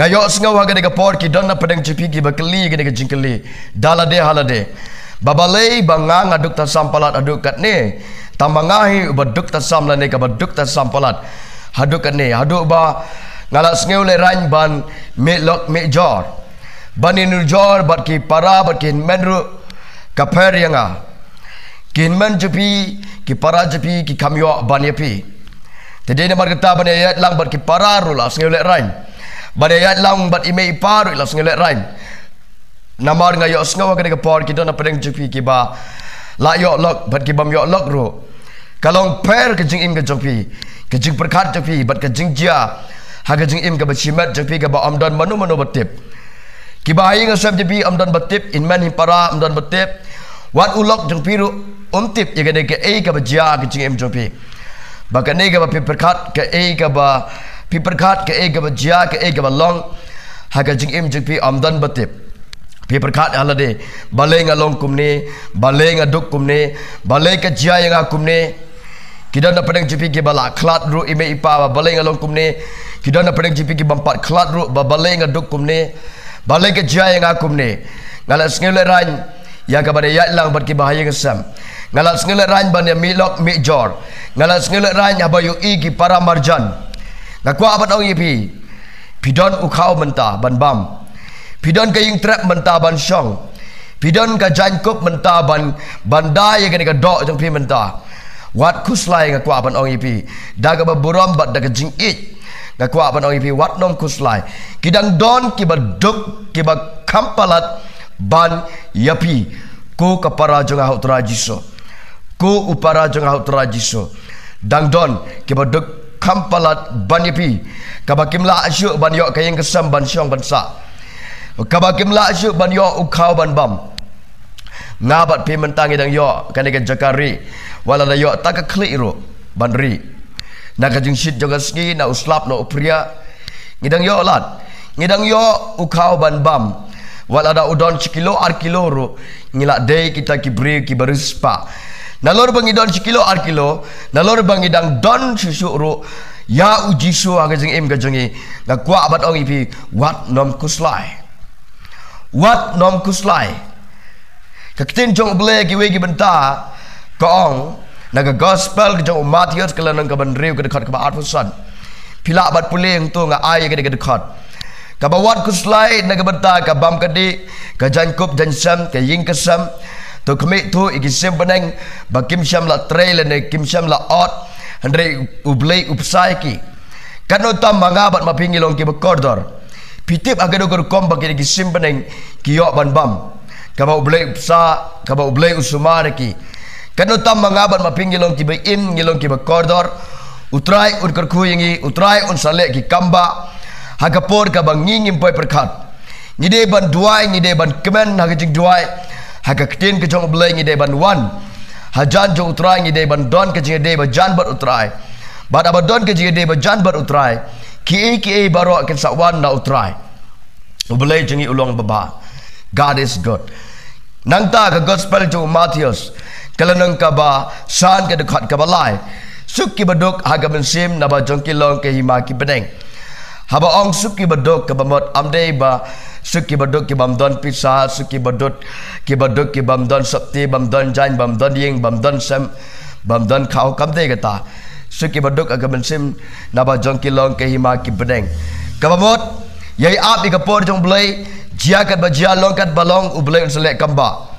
Ngayok sengau haga de kapor ki donna pedang cipi ki bakeli ki de jingkeli dalade halade babalei bangang aduk ta sampalat aduk kat ne tamangahi baduk ta samla ne ka baduk ta sampalat haduk kat ne haduk ba ngalak sengau le ran ban melok mejor bani nurjor bat ki para bat ki menru kaper yanga kin men cipi ki para cipi ki kamyo ban yapi tadi ne mar kata ban ayat lang bat ki para rula sengau le ran Badayat lang bat ime iparu ilas ngelet rain. Namar ngayok sengawa kena kepor kita nak pedang jepi kiba. La yok lok bat kibam yok lok ro. Kalong per kejing im ke jepi. Kejing perkat jepi bat kejing jia. Ha kejing im ke bacimat jepi ke ba amdan manu batip. Kiba hai ngasap jepi amdan batip inman hipara amdan batip. Wat ulok jepi ru tip ya kena ke ei ke bajia kejing im jepi. Bakan ne ke ba perkat ke ei ke ba Piperkat ke ega bajia ke ega balong haga jing im jing pi amdan batip piperkat halade baleng along kumne baleng aduk kumne baleng ke jia yang akumne kidan na pedang jipi ke bala klat ru ime ipa baleng along kumne kidan na pedang jipi ke bampat klat ru baleng aduk kumne baleng ke jia yang akumne ngalas ngele ran ya ka bade ya lang bat ki bahaya kesam ngalas ngele ran ban ya milok mijor ngalas ngele ran abayu igi para marjan Ngakwa abat ong yipi Pidon ukau mentah ban bam Pidon ka yung trap mentah ban syong Pidon ka jankup mentah ban bandai yang kena dok jang pi mentah Wat kuslai ngakwa abat ong yipi Daga baburam bat daga jing it Ngakwa abat ong yipi wat nom kuslai Kidang don kiba duk kiba kampalat ban yapi Ku kapara jang ahut rajiso Ku upara jang ahut rajiso Dang don kiba duk kampalat ban yapi kabakimla asyuk ban yok kayang kesam ban syong ban sa kabakimla asyuk ban yok ukau ban bam ngabat pi mentang idang yok kan dekat jakari wala da yok tak klik ro ban ri nak jing shit jaga ski na uslap no pria ngidang yok lat ngidang yok ukau ban bam wala da udon cikilo ar kilo ro ngilak dei kita kibri kibarispa Nalor bangi don sekilo ar kilo, nalor bangi dang don susu ru, ya uji su aga jeng im gajengi, ngakwa abat ong ipi wat nom kuslai, kakitin jong bele kiwe benta, kaong naga gospel kejong Matius kelanang kaban riu kedekat kaba arfusan, pila abat puling tu nga ay kedekat, kaba wat kuslai naga benta kabam kadi, kajankup jansam kaying kesam. Tu kemik tu ikisim beneng bakim syam la trail ne kim syam la ot andre ublei upsai ki kan utam mangabat mapingi long ki bekordor pitip agado gor kom bagi ikisim beneng ki yok ban bam kaba ublei upsa kaba ublei usumar ki kan utam mangabat mapingi long ki bein ngilong ki bekordor utrai un kerku yingi utrai un salek ki kamba hagapor ka bangingim poi perkat ngide ban duai ngide ban kemen hagajing duai Haga ketin ke jong belai ngide ban wan hajan jong utrai ngide ban don ke jingde ban jan bat utrai bad abadon ke jingde ban jan bat utrai ki baro ke sawan na utrai belai jengi ulong baba God is good nangta ke gospel jong Matius kalanang ka ba san ke dekat ka balai suki baduk haga mensim na ba jong kilong ke hima ki beneng haba ong suki baduk ke bamot amdei ba suki baduk ki bamdon pisa suki baduk ki bamdon sapti bamdon jain bamdon ying bamdon sem bamdon kau kamte kata suki baduk aga mensim naba jong kilong ke hima ki bedeng kabamot yai ap di kapor jong blai jiakat bajia longkat balong ublai unselek kamba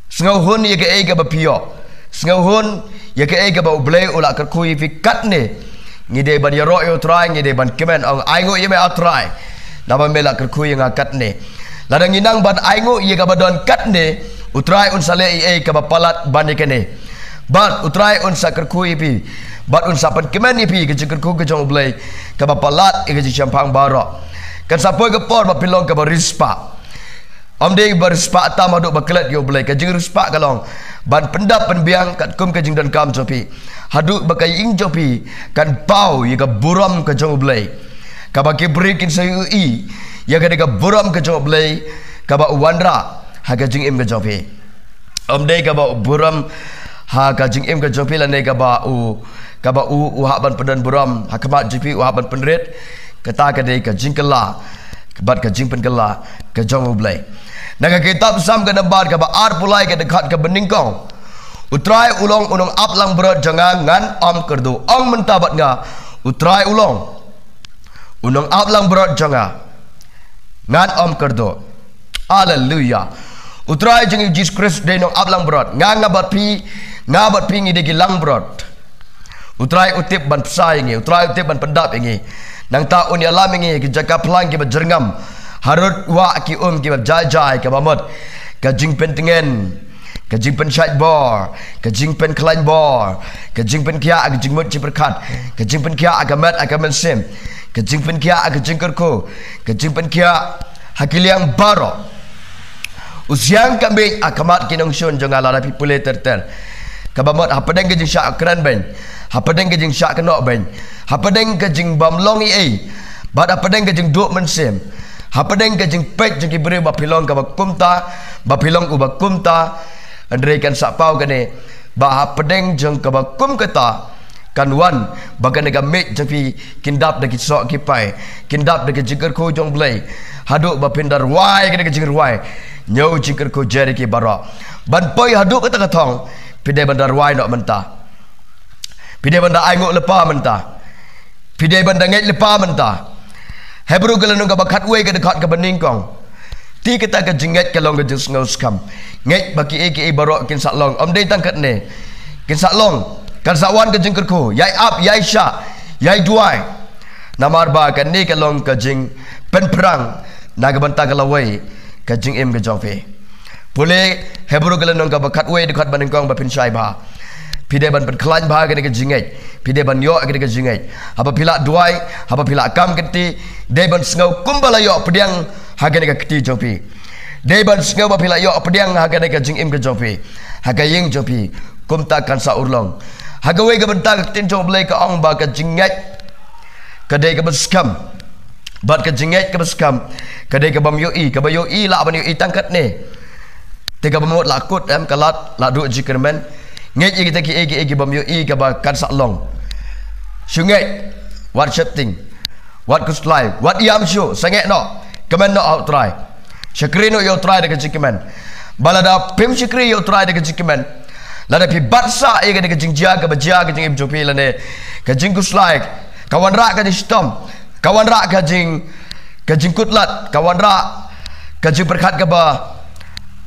sengau hun ye ke ega bapio sengau hun ye ke ega ba ublai ulak kerkui fikat ne ngide ban yaro yo try ngide ban kemen ong aingo ye me atrai Naba melak kerkui yang akat ne. Ladang inang ban aingu ia kabadon kat ne. Utrai un sale ie kabapalat ban ikene. Bat utrai un sakerkui pi. Bat un sapan kemen pi ke kerku ke jong blai. Kabapalat ike champang barok. Kan sapoi ke por bapilong kabarispa. Amde barispa atam aduk bakelat yo blai. Kajing rispa kalong. Ban pendap penbiang kat kum kajing dan kam jopi. Haduk bakai ing jopi. Kan pau ia buram ke jong blai. Kaba kibrikin sa UI ya kadega buram ke job lay kaba uwandra ha kajing im ke jopi omde kaba buram ha kajing im ke jopi lane kaba u haban pedan buram ha kamat jipi u haban penret kata kadai ka jingkala bat ka jingpen kala ka jong ublai naga kitab sam ka nambar ka ba ar pulai ka dekat ka beningkong utrai ulong unong aplang berat jangan ngan om kerdu ong mentabat nga utrai ulong unong aplang berat jangan ngan om kerdu haleluya utrai jeng Jesus Christ de nong aplang berat ngabat pi ngide gilang berat utrai utip ban pesai ngi utrai utip ban pendap ngi nang taun ya lam ngi ki jaka pelang ki berjerngam harut wa ki ki jai ke bamot ka jingpen tengen ka jingpen shite bar ka jingpen klein bar ka jingpen kia ka jingmut ci berkat ka jingpen kia agamat agamen sim ka jingpen kia ka jingkerko ka jingpen kia hakiliang baro usiang kami akamat kinong shun jongala rapi pule terter ka bamot hapadeng ke jing syak kran ben hapadeng ke jing syak kenok ben hapadeng ke jing bamlong ai bad hapadeng ke jing duk mensim hapadeng ke jing pek jing kibri bapilong ka bakumta bapilong ubakumta andreikan sapau kane ba hapadeng jing ka bakum kata kanwan bagan ga mek jang kindap de kisok kipai kindap de jiger ko jong blai haduk bapindar wai kene ke jiger wai nyau jiger ko jari ki bara ban poi haduk kata katong pidai bandar wai nok mentah pidai bandar ainguk lepa mentah pidai bandar ngait lepa mentah hebru galanung ka bakat wei ka dekat ka beningkong ti kita ka jingat ka long ka jing ngau skam ngait baki eki barok kin sak long om dei tangkat ne kin sak long kan sawan ka jing kerko yai up yai sha yai duai namar ba kan ni ka long ka jing pen perang naga bantah ka lawai ka jing im ka jongfe pule hebru galanung ka bakat wei dekat beningkong ba pin syai ba pidai ban perkelan bahagia dengan jingai pidai ban yok dengan jingai apabila duai apabila kam keti dai ban sengau kumbala yok pediang haga dengan keti jopi dai ban sengau apabila yok pediang haga dengan jingim ke jopi haga ying jopi kum takkan sa urlong haga wei ke bentar keti jong belai ke ong ba ke jingai kedai ke beskam bat ke jingai ke beskam kedai ke bam yoi ke ba yoi la ban yoi tangkat ni tiga bamot lakut em kalat la du jikermen ngej kita ki egi bam yo i ka ba kan sak long sungai what shifting what kus live what yam show sangat no kemen no out try syakri no yo try de kemen balada pim syakri yo try de kemen lada pi batsa e ke jingjia ka bajia ke jing jopi lane ke jing kus live kawan rak ka stom kawan rak ka jing kutlat kawan rak ka jing berkat ka ba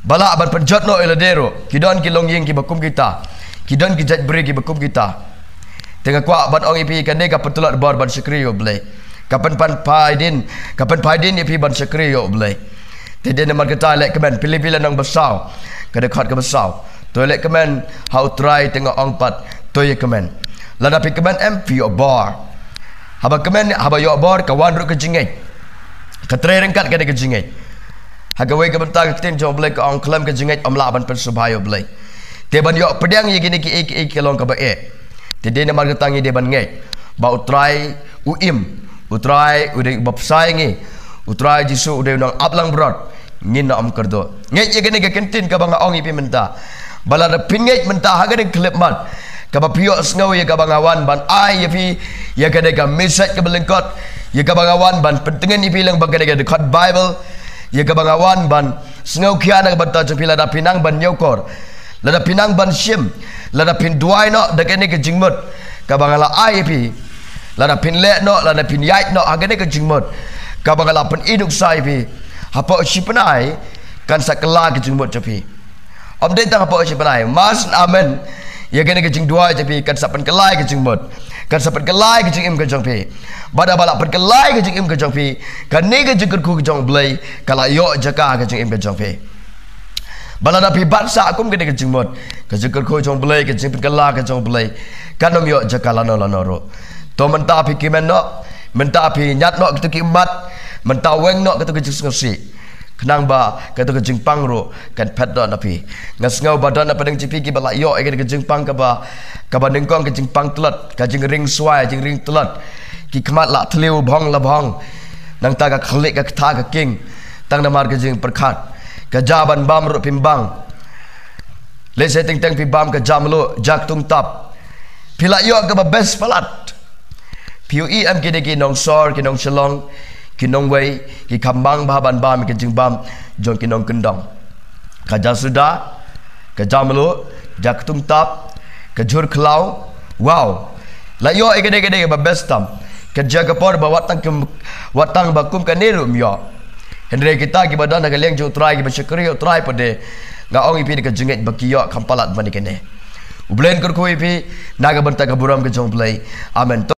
bala ban penjat no eladero kidon ki longying ki bakum kita kidon ki jat beri ki bakum kita tengah kuak ban ong ipi kan ka petulat bar ban sekri yo blai kapan pan paidin ipi ban sekri yo blai tede namar kata lek kemen pilih-pilih nang besau ka dekat ke besau toilet kemen how try tengah ong pat toy kemen lada pi kemen mp yo bar haba kemen haba yo bar kawan ru ke jingai ka tre rengkat ka de ke jingai hagawai ke bentar tin jong blai ka ong klam ke jingat om la ban pen subhayo blai te ban yo pedang ye gini ki ek long ka ba e te de na mar tangi de ban ngai ba utrai uim utrai ude bapsai ngi utrai jisu ude nang aplang brot ngin na om kerdo ngai ye gini ke kentin ka bang ong ipi menta bala da pingai menta haga de klip mat ka ba pio sngaw ye ka bangawan ban ai ye pi ye ka de ka message ka belengkot ye ka bangawan ban pentengen ipi lang baga de dekat bible ya ke bangawan ban sengau kiana ke banta cepi lada pinang ban nyokor lada pinang ban sim lada pin duai no dekene ke jingmut ka bangala aipi lada pin le no lada pin yait no agane ke jingmut ka bangala pen iduk sai pi apa sipenai kan sakela ke jingmut cepi om den tang apa sipenai mas amen ya gane ke jing duai cepi kan sapen kelai ke jingmut kan sapen kelai ke jingim ke jongpi bada balak perkelai ke jing im ke jong pi kan ni ke jing ku ke jong blai kala yo jaka ke jing im ke jong pi bala da pi batsa kum ke jing mot ke jing ku jong blai ke jing perkela ke jong blai kan nom yo jaka lano ro to menta pi kimen no menta pi nyat no ke ki mat menta weng no ke jing ngsi kenang ba ke jing pang ro kan pet do na pi ngas ngau badan na padang jipi ki bala yo ke jing pang ka ba ningkong ke jing pang telat ka jing ring suai jing ring telat ki kemat lak teliu bong la bong nang ta ka khlik ka tha ka king tang namar ke jing perkhat ka jaban bam ru pimbang le setting tang pi bam ka jam lo jak tung tap pila yo ka ba best palat PUE am kini kinong sor kinong shalong kinong wei ki kambang bahaban bam ki jingbam jong kinong kendong kaja sudah kaja melu jak tung tap kajur kelau wow la yo gede ba bestam kerja kapor ba watang bakum kanirum yo hendre kita ki badan naga leng jo try ki basyakri try pade nga ong ipi ka jengit bakiyo kampalat manikene ublen kur ko ipi naga banta ka buram ke jong play amen.